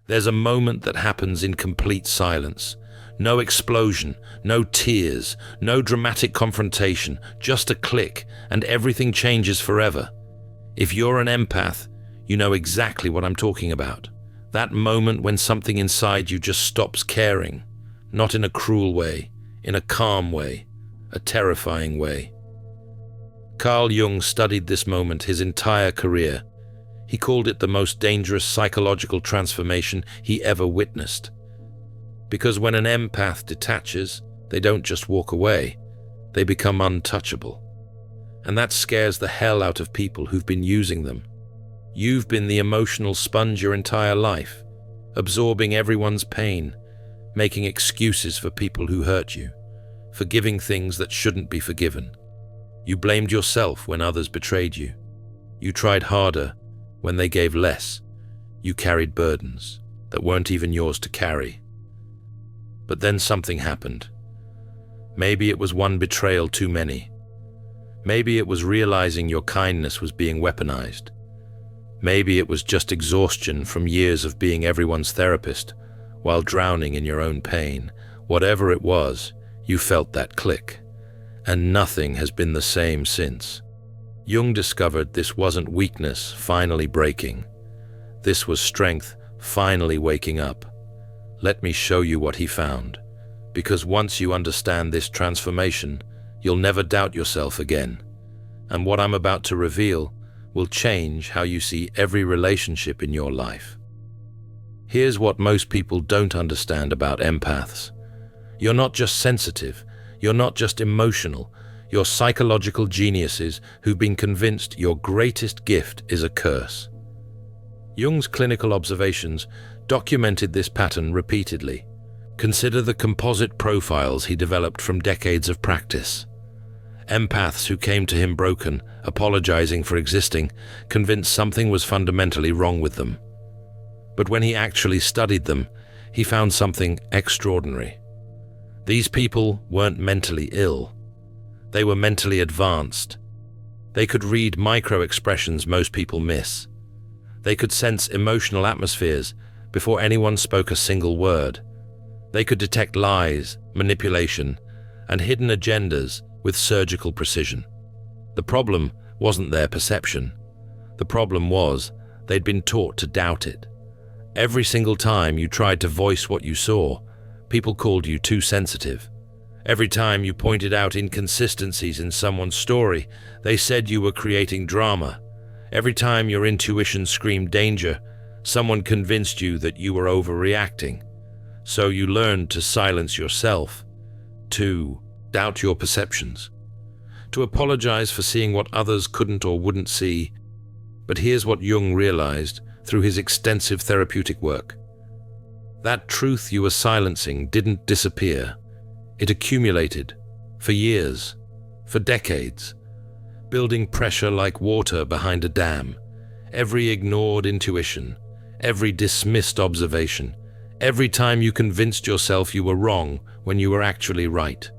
There's a moment that happens in complete silence. No explosion, no tears, no dramatic confrontation, just a click, and everything changes forever. If you're an empath, you know exactly what I'm talking about. That moment when something inside you just stops caring, not in a cruel way, in a calm way, a terrifying way. Carl Jung studied this moment his entire career. He called it the most dangerous psychological transformation he ever witnessed. Because when an empath detaches, they don't just walk away, they become untouchable. And that scares the hell out of people who've been using them. You've been the emotional sponge your entire life, absorbing everyone's pain, making excuses for people who hurt you, forgiving things that shouldn't be forgiven. You blamed yourself when others betrayed you. You tried harder when they gave less. You carried burdens that weren't even yours to carry. But then something happened. Maybe it was one betrayal too many. Maybe it was realizing your kindness was being weaponized. Maybe it was just exhaustion from years of being everyone's therapist while drowning in your own pain. Whatever it was, you felt that click. And nothing has been the same since. Jung discovered this wasn't weakness finally breaking. This was strength finally waking up. Let me show you what he found. Because once you understand this transformation, you'll never doubt yourself again. And what I'm about to reveal will change how you see every relationship in your life. Here's what most people don't understand about empaths. You're not just sensitive, you're not just emotional, you're psychological geniuses who've been convinced your greatest gift is a curse. Jung's clinical observations documented this pattern repeatedly. Consider the composite profiles he developed from decades of practice. Empaths who came to him broken, apologizing for existing, convinced something was fundamentally wrong with them. But when he actually studied them, he found something extraordinary. These people weren't mentally ill. They were mentally advanced. They could read micro-expressions most people miss. They could sense emotional atmospheres before anyone spoke a single word. They could detect lies, manipulation, and hidden agendas with surgical precision. The problem wasn't their perception. The problem was they'd been taught to doubt it. Every single time you tried to voice what you saw, people called you too sensitive. Every time you pointed out inconsistencies in someone's story, they said you were creating drama. Every time your intuition screamed danger, someone convinced you that you were overreacting. So you learned to silence yourself, to doubt your perceptions, to apologize for seeing what others couldn't or wouldn't see. But here's what Jung realized through his extensive therapeutic work. That truth you were silencing didn't disappear. It accumulated for years, for decades, building pressure like water behind a dam. Every ignored intuition, every dismissed observation, every time you convinced yourself you were wrong when you were actually right.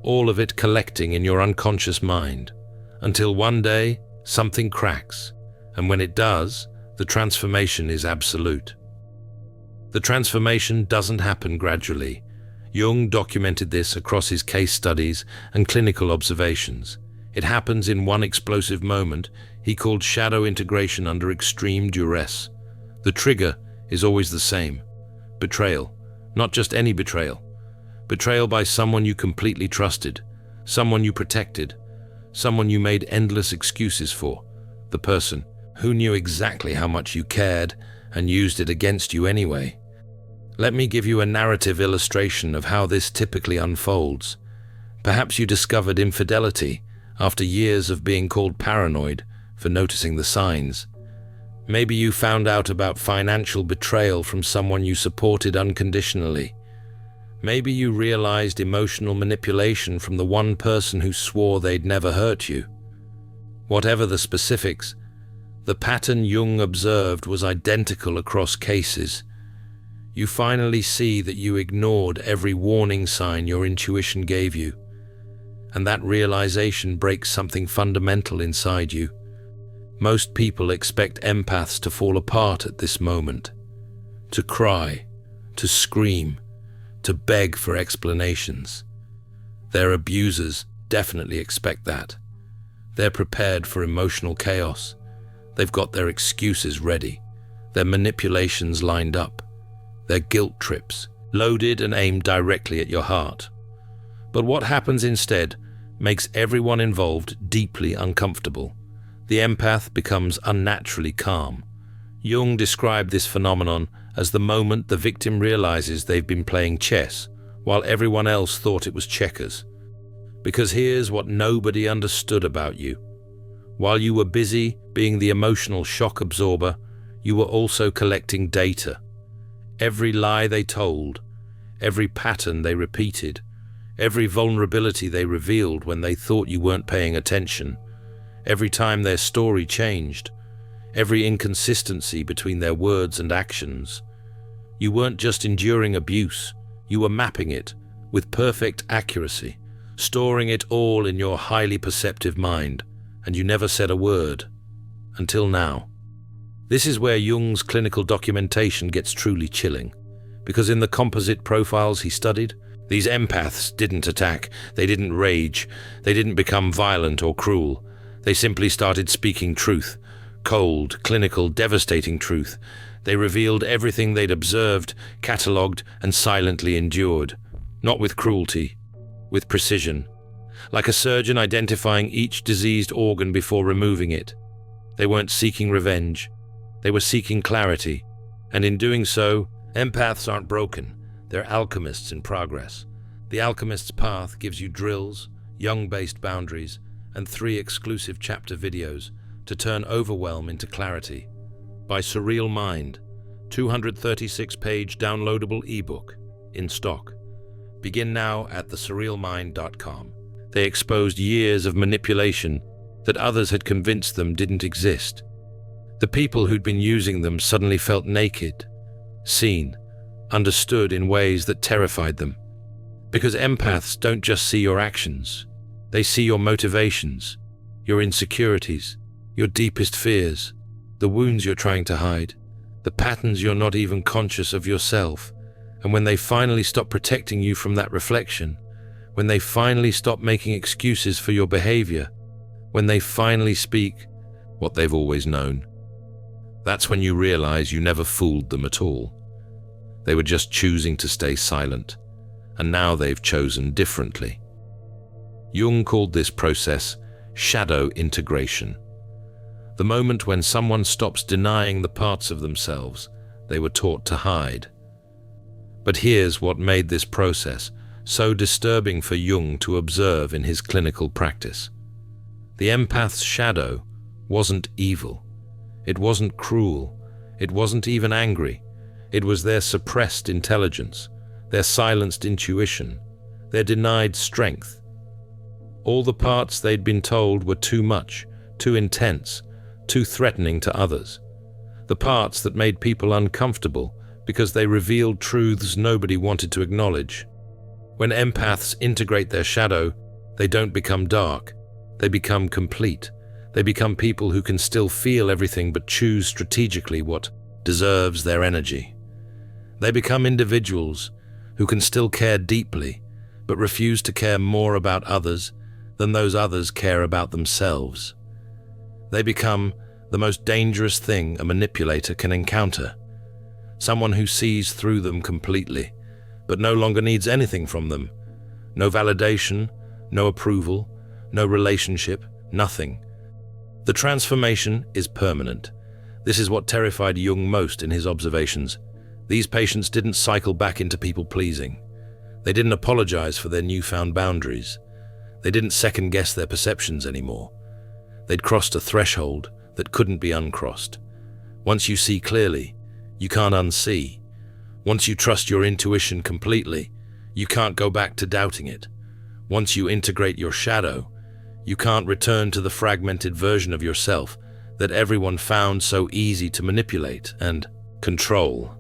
All of it collecting in your unconscious mind, until one day something cracks, and when it does, the transformation is absolute. The transformation doesn't happen gradually. Jung documented this across his case studies and clinical observations. It happens in one explosive moment he called shadow integration under extreme duress. The trigger is always the same. Betrayal. Not just any betrayal. Betrayal by someone you completely trusted, someone you protected, someone you made endless excuses for, the person who knew exactly how much you cared and used it against you anyway. Let me give you a narrative illustration of how this typically unfolds. Perhaps you discovered infidelity after years of being called paranoid for noticing the signs. Maybe you found out about financial betrayal from someone you supported unconditionally. Maybe you realized emotional manipulation from the one person who swore they'd never hurt you. Whatever the specifics, the pattern Jung observed was identical across cases. You finally see that you ignored every warning sign your intuition gave you, and that realization breaks something fundamental inside you. Most people expect empaths to fall apart at this moment, to cry, to scream, to beg for explanations. Their abusers definitely expect that. They're prepared for emotional chaos. They've got their excuses ready, their manipulations lined up, their guilt trips loaded and aimed directly at your heart. But what happens instead makes everyone involved deeply uncomfortable. The empath becomes unnaturally calm. Jung described this phenomenon as the moment the victim realizes they've been playing chess while everyone else thought it was checkers. Because here's what nobody understood about you. While you were busy being the emotional shock absorber, you were also collecting data. Every lie they told, every pattern they repeated, every vulnerability they revealed when they thought you weren't paying attention, every time their story changed, every inconsistency between their words and actions. You weren't just enduring abuse, you were mapping it with perfect accuracy, storing it all in your highly perceptive mind, and you never said a word. Until now. This is where Jung's clinical documentation gets truly chilling, because in the composite profiles he studied, these empaths didn't attack, they didn't rage, they didn't become violent or cruel. They simply started speaking truth, cold, clinical, devastating truth. They revealed everything they'd observed, catalogued, and silently endured. Not with cruelty, with precision. Like a surgeon identifying each diseased organ before removing it. They weren't seeking revenge. They were seeking clarity. And in doing so, empaths aren't broken. They're alchemists in progress. The alchemist's path gives you drills, Jung-based boundaries, and 3 exclusive chapter videos to turn overwhelm into clarity. By Surreal Mind, 236-page downloadable ebook, in stock. Begin now at thesurrealmind.com. They exposed years of manipulation that others had convinced them didn't exist. The people who'd been using them suddenly felt naked, seen, understood in ways that terrified them. Because empaths don't just see your actions, they see your motivations, your insecurities, your deepest fears, the wounds you're trying to hide, the patterns you're not even conscious of yourself. And when they finally stop protecting you from that reflection, when they finally stop making excuses for your behavior, when they finally speak what they've always known, that's when you realize you never fooled them at all. They were just choosing to stay silent, and now they've chosen differently. Jung called this process shadow integration. The moment when someone stops denying the parts of themselves they were taught to hide. But here's what made this process so disturbing for Jung to observe in his clinical practice. The empath's shadow wasn't evil. It wasn't cruel. It wasn't even angry. It was their suppressed intelligence, their silenced intuition, their denied strength. All the parts they'd been told were too much, too intense, too threatening to others. The parts that made people uncomfortable because they revealed truths nobody wanted to acknowledge. When empaths integrate their shadow, they don't become dark. They become complete. They become people who can still feel everything but choose strategically what deserves their energy. They become individuals who can still care deeply, but refuse to care more about others than those others care about themselves. They become the most dangerous thing a manipulator can encounter. Someone who sees through them completely, but no longer needs anything from them. No validation, no approval, no relationship, nothing. The transformation is permanent. This is what terrified Jung most in his observations. These patients didn't cycle back into people-pleasing. They didn't apologize for their newfound boundaries. They didn't second-guess their perceptions anymore. They'd crossed a threshold that couldn't be uncrossed. Once you see clearly, you can't unsee. Once you trust your intuition completely, you can't go back to doubting it. Once you integrate your shadow, you can't return to the fragmented version of yourself that everyone found so easy to manipulate and control.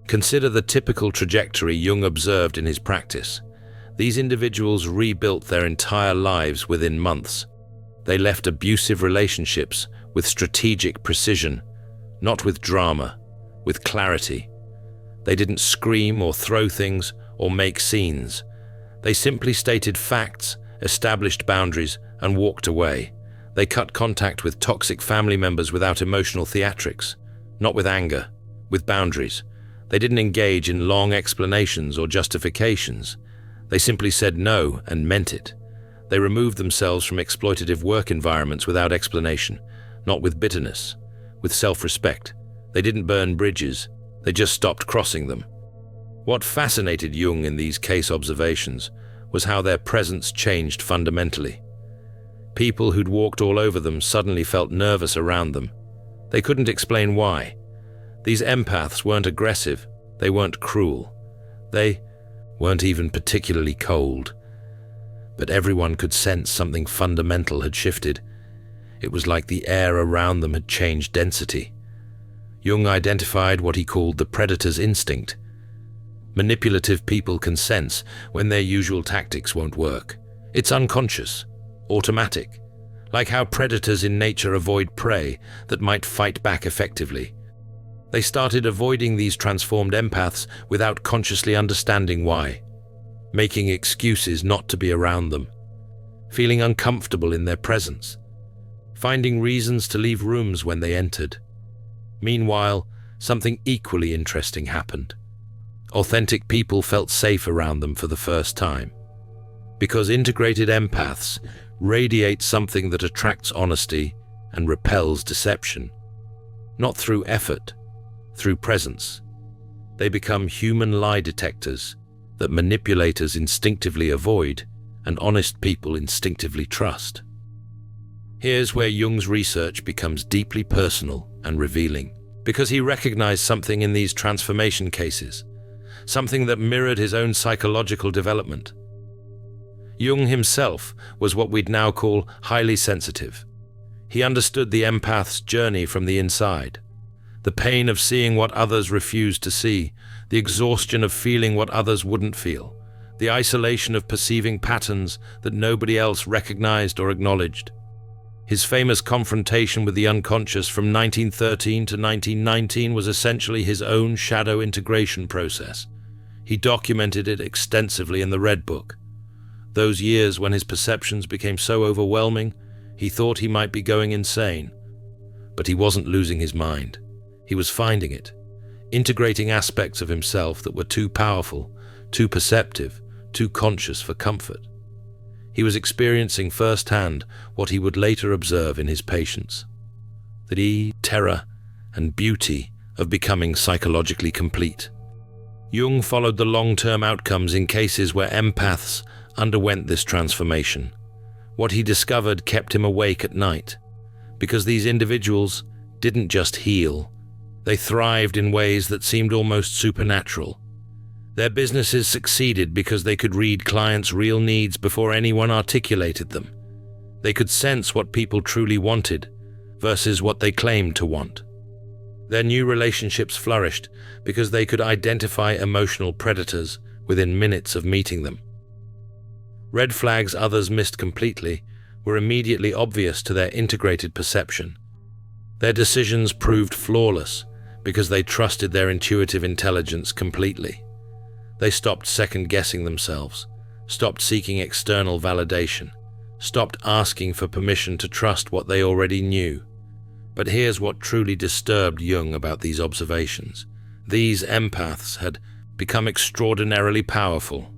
Consider the typical trajectory Jung observed in his practice. These individuals rebuilt their entire lives within months. They left abusive relationships with strategic precision, not with drama, with clarity. They didn't scream or throw things or make scenes. They simply stated facts, established boundaries, and walked away. They cut contact with toxic family members without emotional theatrics, not with anger, with boundaries. They didn't engage in long explanations or justifications. They simply said no and meant it. They removed themselves from exploitative work environments without explanation, not with bitterness, with self-respect. They didn't burn bridges, they just stopped crossing them. What fascinated Jung in these case observations was how their presence changed fundamentally. People who'd walked all over them suddenly felt nervous around them. They couldn't explain why. These empaths weren't aggressive, they weren't cruel. They weren't even particularly cold. But everyone could sense something fundamental had shifted. It was like the air around them had changed density. Jung identified what he called the predator's instinct. Manipulative people can sense when their usual tactics won't work. It's unconscious, automatic, like how predators in nature avoid prey that might fight back effectively. They started avoiding these transformed empaths without consciously understanding why, making excuses not to be around them, feeling uncomfortable in their presence, finding reasons to leave rooms when they entered. Meanwhile, something equally interesting happened. Authentic people felt safe around them for the first time. Because integrated empaths radiate something that attracts honesty and repels deception. Not through effort, through presence. They become human lie detectors that manipulators instinctively avoid and honest people instinctively trust. Here's where Jung's research becomes deeply personal and revealing, because he recognized something in these transformation cases, something that mirrored his own psychological development. Jung himself was what we'd now call highly sensitive. He understood the empath's journey from the inside, the pain of seeing what others refused to see, the exhaustion of feeling what others wouldn't feel, the isolation of perceiving patterns that nobody else recognized or acknowledged. His famous confrontation with the unconscious from 1913 to 1919 was essentially his own shadow integration process. He documented it extensively in the Red Book. Those years when his perceptions became so overwhelming, he thought he might be going insane. But he wasn't losing his mind. He was finding it, integrating aspects of himself that were too powerful, too perceptive, too conscious for comfort. He was experiencing firsthand what he would later observe in his patients: the terror and beauty of becoming psychologically complete. Jung followed the long-term outcomes in cases where empaths underwent this transformation. What he discovered kept him awake at night, because these individuals didn't just heal, they thrived in ways that seemed almost supernatural. Their businesses succeeded because they could read clients' real needs before anyone articulated them. They could sense what people truly wanted versus what they claimed to want. Their new relationships flourished because they could identify emotional predators within minutes of meeting them. Red flags others missed completely were immediately obvious to their integrated perception. Their decisions proved flawless because they trusted their intuitive intelligence completely. They stopped second-guessing themselves, stopped seeking external validation, stopped asking for permission to trust what they already knew. But here's what truly disturbed Jung about these observations. These empaths had become extraordinarily powerful.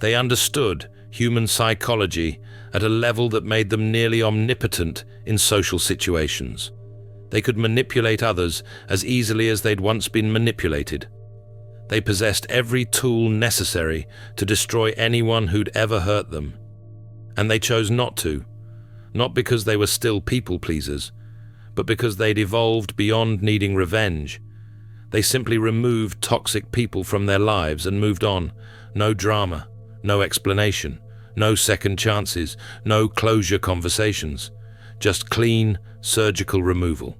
They understood human psychology at a level that made them nearly omnipotent in social situations. They could manipulate others as easily as they'd once been manipulated. They possessed every tool necessary to destroy anyone who'd ever hurt them. And they chose not to, not because they were still people-pleasers, but because they'd evolved beyond needing revenge. They simply removed toxic people from their lives and moved on. No drama, no explanation, no second chances, no closure conversations, just clean, surgical removal.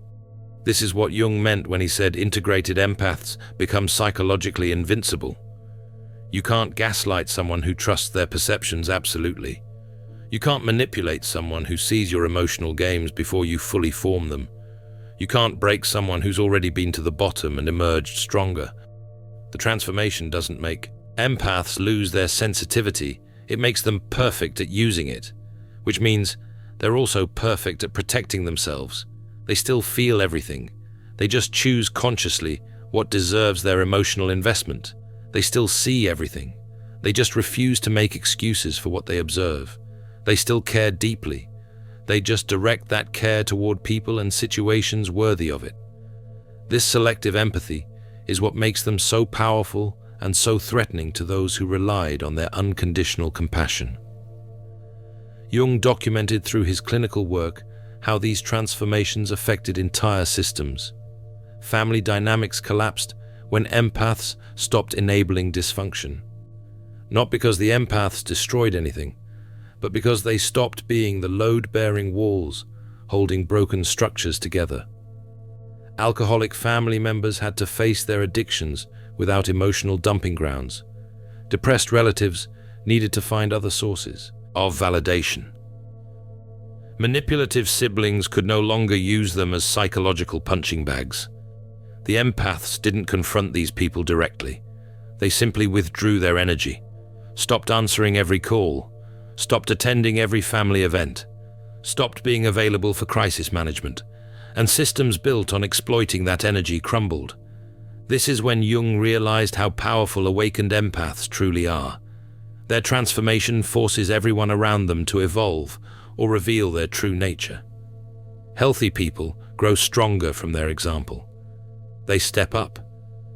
This is what Jung meant when he said integrated empaths become psychologically invincible. You can't gaslight someone who trusts their perceptions absolutely. You can't manipulate someone who sees your emotional games before you fully form them. You can't break someone who's already been to the bottom and emerged stronger. The transformation doesn't make empaths lose their sensitivity, it makes them perfect at using it, which means they're also perfect at protecting themselves. They still feel everything. They just choose consciously what deserves their emotional investment. They still see everything. They just refuse to make excuses for what they observe. They still care deeply. They just direct that care toward people and situations worthy of it. This selective empathy is what makes them so powerful and so threatening to those who relied on their unconditional compassion. Jung documented through his clinical work how these transformations affected entire systems. Family dynamics collapsed when empaths stopped enabling dysfunction. Not because the empaths destroyed anything, but because they stopped being the load-bearing walls holding broken structures together. Alcoholic family members had to face their addictions without emotional dumping grounds. Depressed relatives needed to find other sources of validation. Manipulative siblings could no longer use them as psychological punching bags. The empaths didn't confront these people directly. They simply withdrew their energy, stopped answering every call, stopped attending every family event, stopped being available for crisis management, and systems built on exploiting that energy crumbled. This is when Jung realized how powerful awakened empaths truly are. Their transformation forces everyone around them to evolve or reveal their true nature. Healthy people grow stronger from their example. They step up.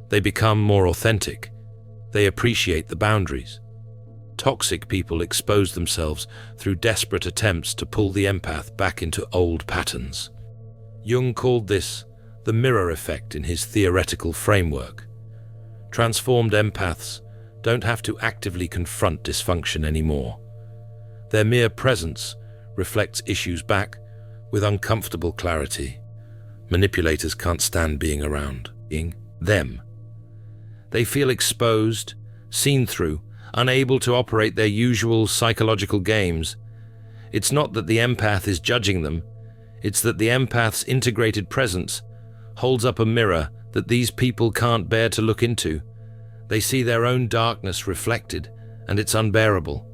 They become more authentic. They appreciate the boundaries. Toxic people expose themselves through desperate attempts to pull the empath back into old patterns. Jung called this the mirror effect in his theoretical framework. Transformed empaths don't have to actively confront dysfunction anymore. Their mere presence reflects issues back with uncomfortable clarity. Manipulators can't stand being around them. They feel exposed, seen through, unable to operate their usual psychological games. It's not that the empath is judging them, it's that the empath's integrated presence holds up a mirror that these people can't bear to look into. They see their own darkness reflected, and it's unbearable.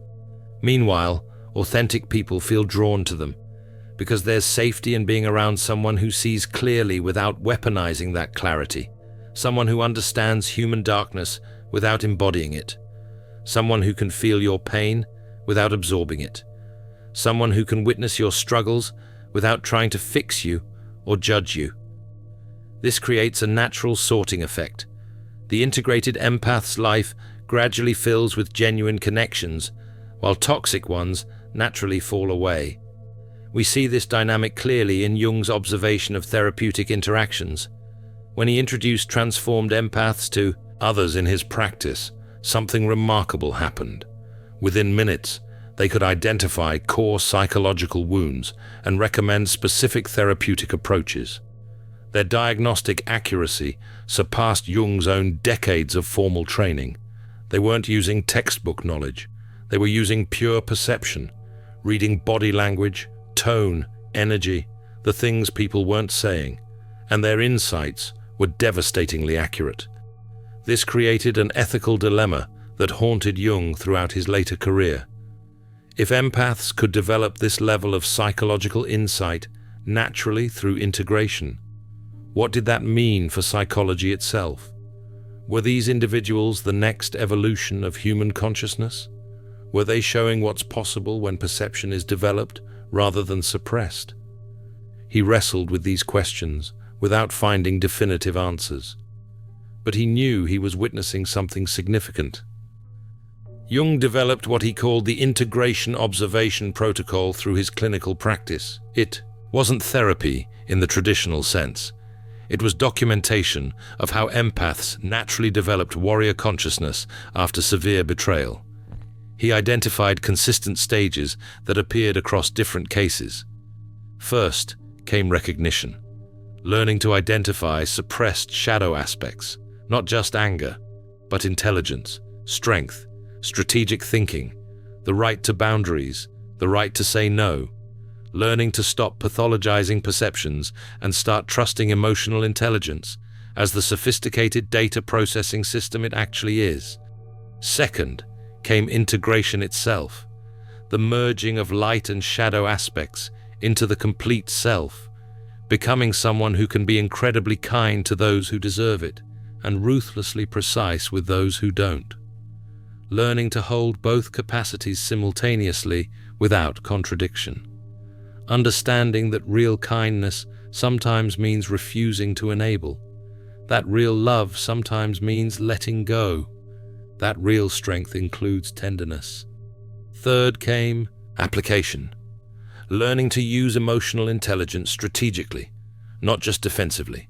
Meanwhile, authentic people feel drawn to them, because there's safety in being around someone who sees clearly without weaponizing that clarity, someone who understands human darkness without embodying it, someone who can feel your pain without absorbing it, someone who can witness your struggles without trying to fix you or judge you. This creates a natural sorting effect. The integrated empath's life gradually fills with genuine connections, while toxic ones naturally fall away. We see this dynamic clearly in Jung's observation of therapeutic interactions. When he introduced transformed empaths to others in his practice, something remarkable happened. Within minutes, they could identify core psychological wounds and recommend specific therapeutic approaches. Their diagnostic accuracy surpassed Jung's own decades of formal training. They weren't using textbook knowledge. They were using pure perception, reading body language, tone, energy, the things people weren't saying, and their insights were devastatingly accurate. This created an ethical dilemma that haunted Jung throughout his later career. If empaths could develop this level of psychological insight naturally through integration, what did that mean for psychology itself? Were these individuals the next evolution of human consciousness? Were they showing what's possible when perception is developed rather than suppressed? He wrestled with these questions without finding definitive answers. But he knew he was witnessing something significant. Jung developed what he called the integration observation protocol through his clinical practice. It wasn't therapy in the traditional sense. It was documentation of how empaths naturally developed warrior consciousness after severe betrayal. He identified consistent stages that appeared across different cases. First came recognition, learning to identify suppressed shadow aspects, not just anger, but intelligence, strength, strategic thinking, the right to boundaries, the right to say no, learning to stop pathologizing perceptions and start trusting emotional intelligence, as the sophisticated data processing system it actually is. Second came integration itself, the merging of light and shadow aspects into the complete self, becoming someone who can be incredibly kind to those who deserve it and ruthlessly precise with those who don't. Learning to hold both capacities simultaneously without contradiction. Understanding that real kindness sometimes means refusing to enable. That real love sometimes means letting go. That real strength includes tenderness. Third came application. Learning to use emotional intelligence strategically, not just defensively.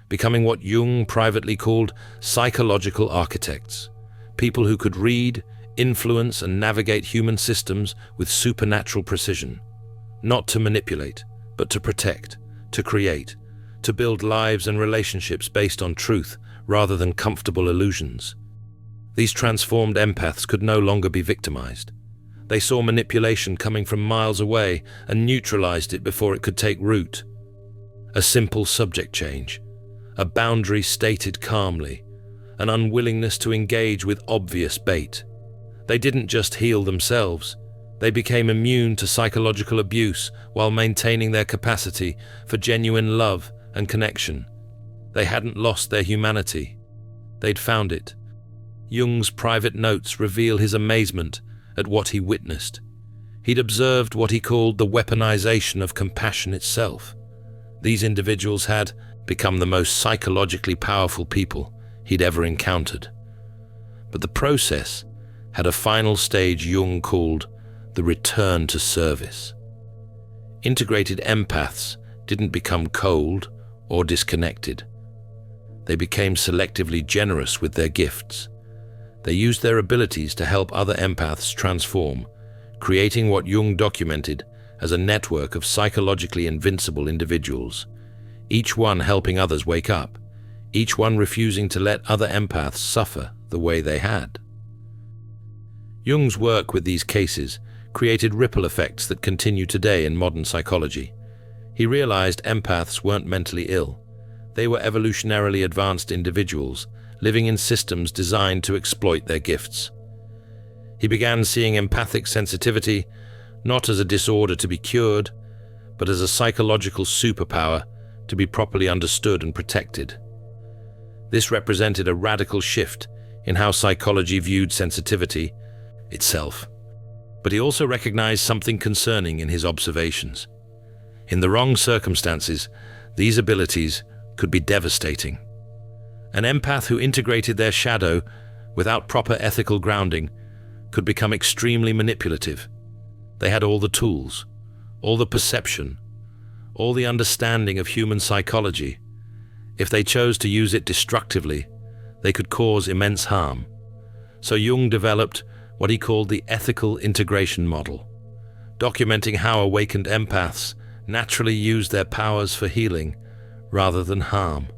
Becoming what Jung privately called psychological architects. People who could read, influence, and navigate human systems with supernatural precision. Not to manipulate, but to protect, to create, to build lives and relationships based on truth rather than comfortable illusions. These transformed empaths could no longer be victimized. They saw manipulation coming from miles away and neutralized it before it could take root. A simple subject change, a boundary stated calmly, an unwillingness to engage with obvious bait. They didn't just heal themselves, they became immune to psychological abuse while maintaining their capacity for genuine love and connection. They hadn't lost their humanity. They'd found it. Jung's private notes reveal his amazement at what he witnessed. He'd observed what he called the weaponization of compassion itself. These individuals had become the most psychologically powerful people he'd ever encountered. But the process had a final stage Jung called the return to service. Integrated empaths didn't become cold or disconnected. They became selectively generous with their gifts. They used their abilities to help other empaths transform, creating what Jung documented as a network of psychologically invincible individuals, each one helping others wake up, each one refusing to let other empaths suffer the way they had. Jung's work with these cases created ripple effects that continue today in modern psychology. He realized empaths weren't mentally ill. They were evolutionarily advanced individuals living in systems designed to exploit their gifts. He began seeing empathic sensitivity not as a disorder to be cured, but as a psychological superpower to be properly understood and protected. This represented a radical shift in how psychology viewed sensitivity itself. But he also recognized something concerning in his observations. In the wrong circumstances, these abilities could be devastating. An empath who integrated their shadow without proper ethical grounding could become extremely manipulative. They had all the tools, all the perception, all the understanding of human psychology. If they chose to use it destructively, they could cause immense harm. So Jung developed what he called the ethical integration model, documenting how awakened empaths naturally used their powers for healing rather than harm,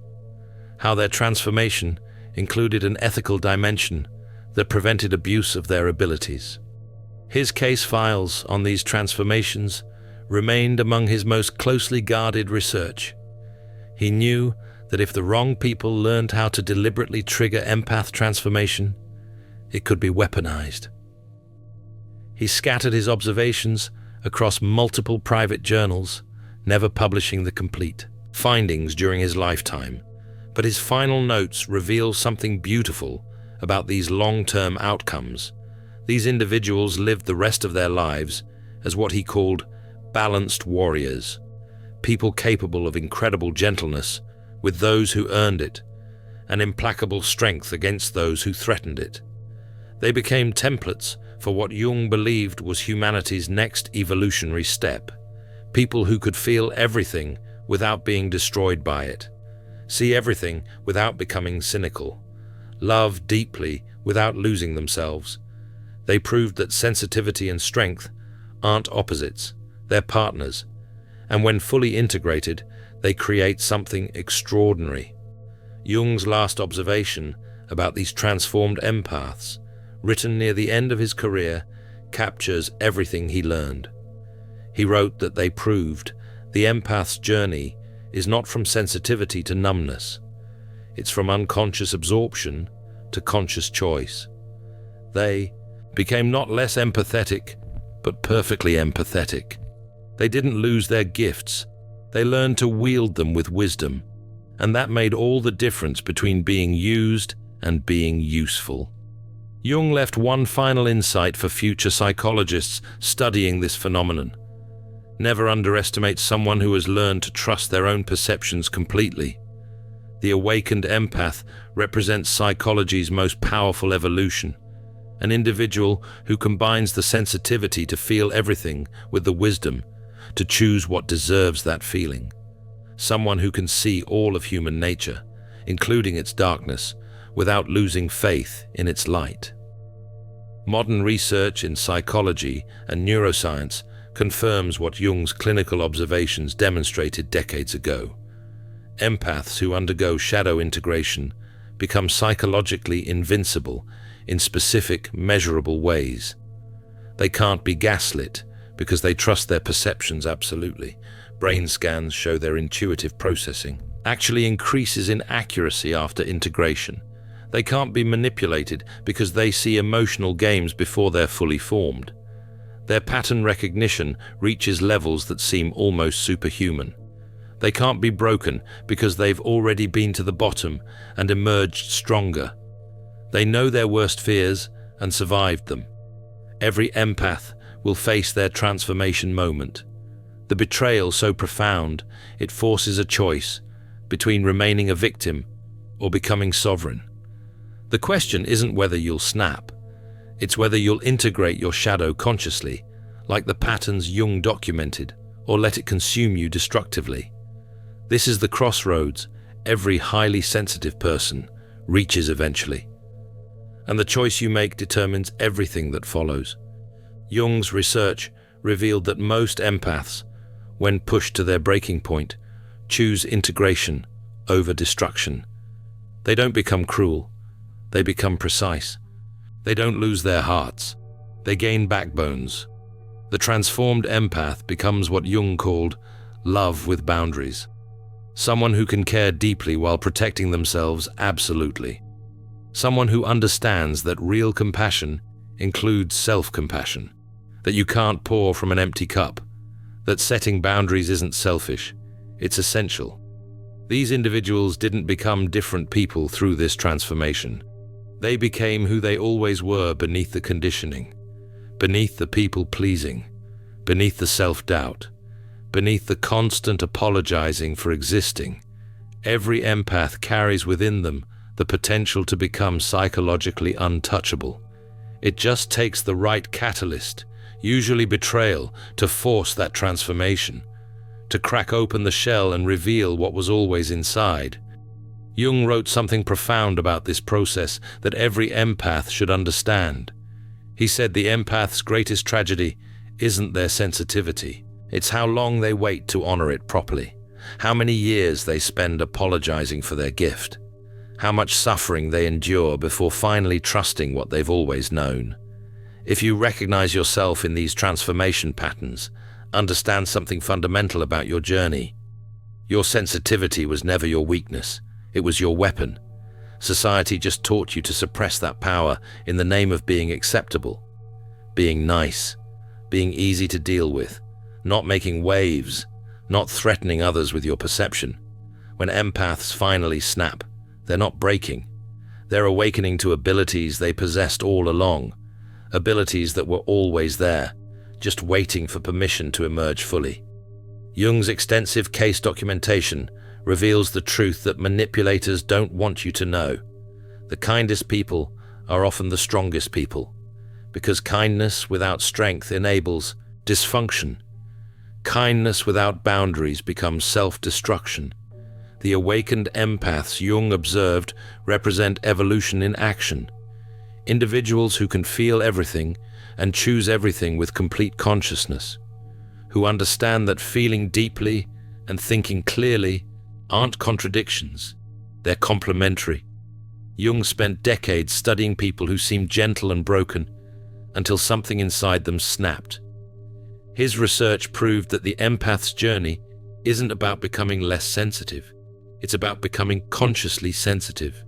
how their transformation included an ethical dimension that prevented abuse of their abilities. His case files on these transformations remained among his most closely guarded research. He knew that if the wrong people learned how to deliberately trigger empath transformation, it could be weaponized. He scattered his observations across multiple private journals, never publishing the complete findings during his lifetime. But his final notes reveal something beautiful about these long-term outcomes. These individuals lived the rest of their lives as what he called balanced warriors, people capable of incredible gentleness with those who earned it, and implacable strength against those who threatened it. They became templates for what Jung believed was humanity's next evolutionary step, people who could feel everything without being destroyed by it, see everything without becoming cynical, love deeply without losing themselves. They proved that sensitivity and strength aren't opposites, they're partners, and when fully integrated, they create something extraordinary. Jung's last observation about these transformed empaths, written near the end of his career, captures everything he learned. He wrote that they proved the empath's journey is not from sensitivity to numbness. It's from unconscious absorption to conscious choice. They became not less empathetic, but perfectly empathetic. They didn't lose their gifts. They learned to wield them with wisdom, and that made all the difference between being used and being useful. Jung left one final insight for future psychologists studying this phenomenon. Never underestimate someone who has learned to trust their own perceptions completely. The awakened empath represents psychology's most powerful evolution, an individual who combines the sensitivity to feel everything with the wisdom to choose what deserves that feeling. Someone who can see all of human nature, including its darkness, without losing faith in its light. Modern research in psychology and neuroscience confirms what Jung's clinical observations demonstrated decades ago. Empaths who undergo shadow integration become psychologically invincible in specific, measurable ways. They can't be gaslit because they trust their perceptions absolutely. Brain scans show their intuitive processing actually increases in accuracy after integration. They can't be manipulated because they see emotional games before they're fully formed. Their pattern recognition reaches levels that seem almost superhuman. They can't be broken because they've already been to the bottom and emerged stronger. They know their worst fears and survived them. Every empath will face their transformation moment. The betrayal so profound, it forces a choice between remaining a victim or becoming sovereign. The question isn't whether you'll snap, it's whether you'll integrate your shadow consciously, like the patterns Jung documented, or let it consume you destructively. This is the crossroads every highly sensitive person reaches eventually. And the choice you make determines everything that follows. Jung's research revealed that most empaths, when pushed to their breaking point, choose integration over destruction. They don't become cruel. They become precise. They don't lose their hearts. They gain backbones. The transformed empath becomes what Jung called love with boundaries. Someone who can care deeply while protecting themselves absolutely. Someone who understands that real compassion includes self-compassion, that you can't pour from an empty cup, that setting boundaries isn't selfish, it's essential. These individuals didn't become different people through this transformation. They became who they always were beneath the conditioning, beneath the people-pleasing, beneath the self-doubt, beneath the constant apologizing for existing. Every empath carries within them the potential to become psychologically untouchable. It just takes the right catalyst, usually betrayal, to force that transformation, to crack open the shell and reveal what was always inside. Jung wrote something profound about this process that every empath should understand. He said the empath's greatest tragedy isn't their sensitivity. It's how long they wait to honor it properly, how many years they spend apologizing for their gift, how much suffering they endure before finally trusting what they've always known. If you recognize yourself in these transformation patterns, understand something fundamental about your journey. Your sensitivity was never your weakness. It was your weapon. Society just taught you to suppress that power in the name of being acceptable, being nice, being easy to deal with, not making waves, not threatening others with your perception. When empaths finally snap, they're not breaking. They're awakening to abilities they possessed all along, abilities that were always there, just waiting for permission to emerge fully. Jung's extensive case documentation reveals the truth that manipulators don't want you to know. The kindest people are often the strongest people, because kindness without strength enables dysfunction. Kindness without boundaries becomes self-destruction. The awakened empaths Jung observed represent evolution in action. Individuals who can feel everything and choose everything with complete consciousness, who understand that feeling deeply and thinking clearly aren't contradictions, they're complementary. Jung spent decades studying people who seemed gentle and broken until something inside them snapped. His research proved that the empath's journey isn't about becoming less sensitive. It's about becoming consciously sensitive,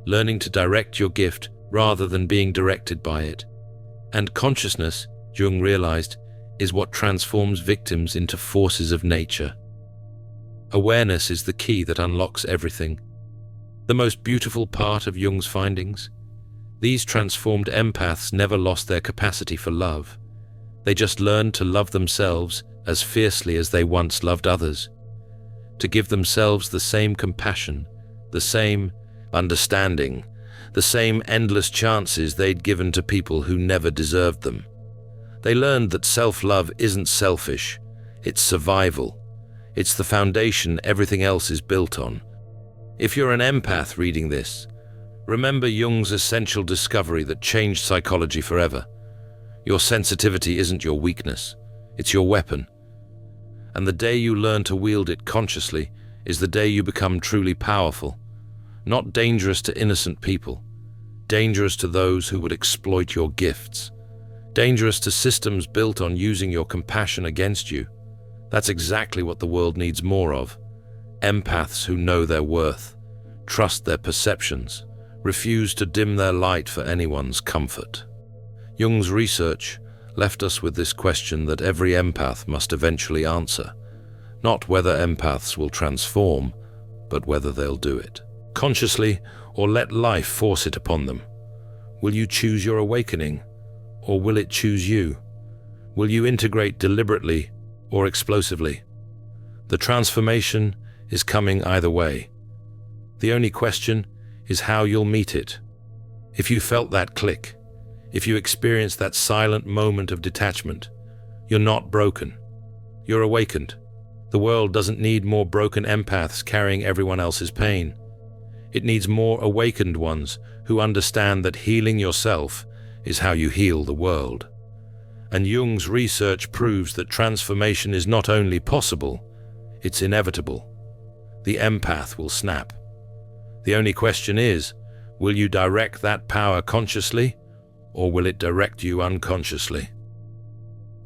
learning to direct your gift rather than being directed by it. And consciousness, Jung realized, is what transforms victims into forces of nature. Awareness is the key that unlocks everything. The most beautiful part of Jung's findings? These transformed empaths never lost their capacity for love. They just learned to love themselves as fiercely as they once loved others, to give themselves the same compassion, the same understanding, the same endless chances they'd given to people who never deserved them. They learned that self-love isn't selfish, it's survival. It's the foundation everything else is built on. If you're an empath reading this, remember Jung's essential discovery that changed psychology forever. Your sensitivity isn't your weakness, it's your weapon. And the day you learn to wield it consciously is the day you become truly powerful. Not dangerous to innocent people, dangerous to those who would exploit your gifts, dangerous to systems built on using your compassion against you. That's exactly what the world needs more of. Empaths who know their worth, trust their perceptions, refuse to dim their light for anyone's comfort. Jung's research left us with this question that every empath must eventually answer. Not whether empaths will transform, but whether they'll do it consciously or let life force it upon them. Will you choose your awakening, or will it choose you? Will you integrate deliberately or explosively? The transformation is coming either way. The only question is how you'll meet it. If you felt that click, if you experienced that silent moment of detachment, you're not broken. You're awakened. The world doesn't need more broken empaths carrying everyone else's pain. It needs more awakened ones who understand that healing yourself is how you heal the world. And Jung's research proves that transformation is not only possible, it's inevitable. The empath will snap. The only question is, will you direct that power consciously, or will it direct you unconsciously?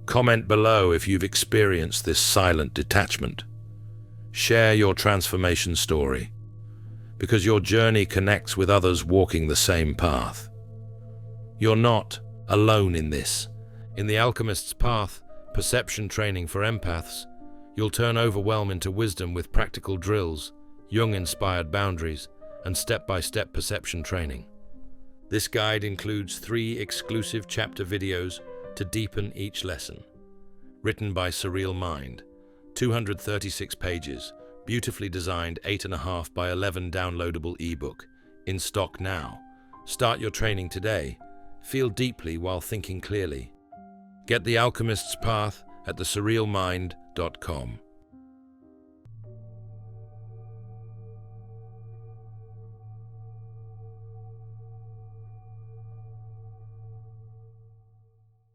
Comment below if you've experienced this silent detachment. Share your transformation story, because your journey connects with others walking the same path. You're not alone in this. In The Alchemist's Path, perception training for empaths, you'll turn overwhelm into wisdom with practical drills, Jung-inspired boundaries, and step-by-step perception training. This guide includes 3 exclusive chapter videos to deepen each lesson. Written by Surreal Mind, 236 pages, beautifully designed 8.5 by 11 downloadable ebook, in stock now. Start your training today. Feel deeply while thinking clearly. Get The Alchemist's Path at thesurrealmind.com.